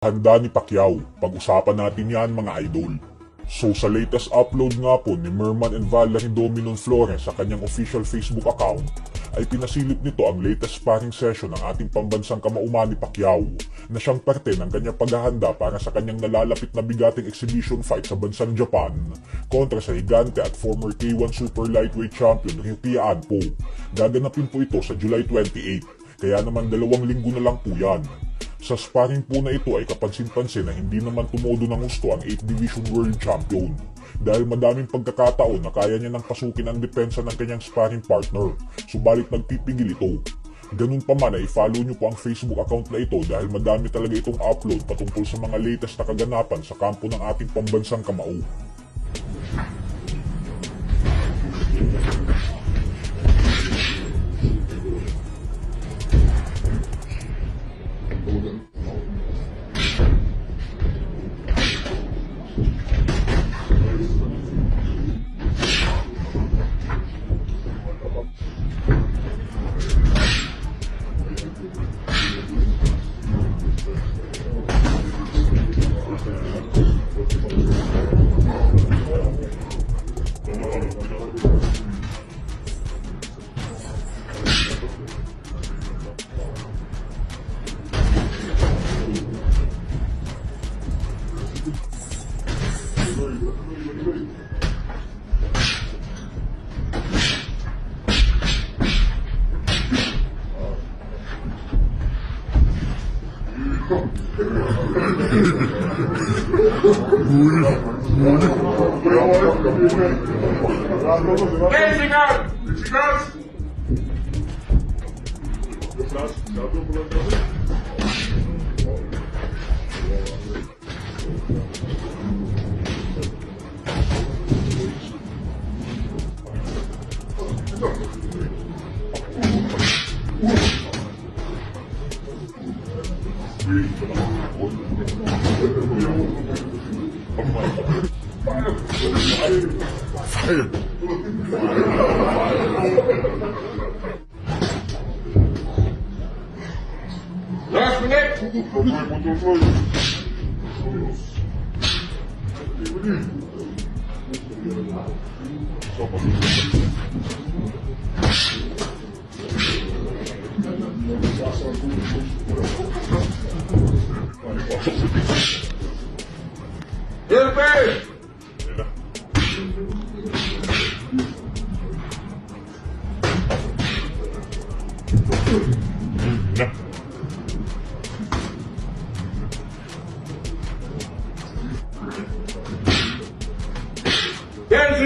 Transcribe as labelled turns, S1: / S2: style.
S1: Handa ni Pacquiao, pag-usapan natin yan mga idol. So sa latest upload nga po ni Merman and Valerie Dominon Flores sa kanyang official Facebook account, ay pinasilip nito ang latest sparring session ng ating pambansang kamauman ni Pacquiao na siyang parte ng kanyang paghahanda para sa kanyang nalalapit na bigating exhibition fight sa bansang Japan kontra sa higante at former K1 Super Lightweight Champion Ryukiya Anpo. Gaganapin po ito sa July 28, kaya naman 2 linggo na lang po yan. Sa sparring po na ito ay kapansin-pansin na hindi naman tumodo ng gusto ang 8th Division World Champion dahil madaming pagkakataon na kaya niya nang pasukin ang depensa ng kanyang sparring partner, subalit nagpipigil ito. Ganun pa man ay follow nyo po ang Facebook account na ito dahil madami talaga itong upload patungkol sa mga latest na kaganapan sa kampo ng ating pambansang kamao.
S2: Last minute! Philippines! Yes,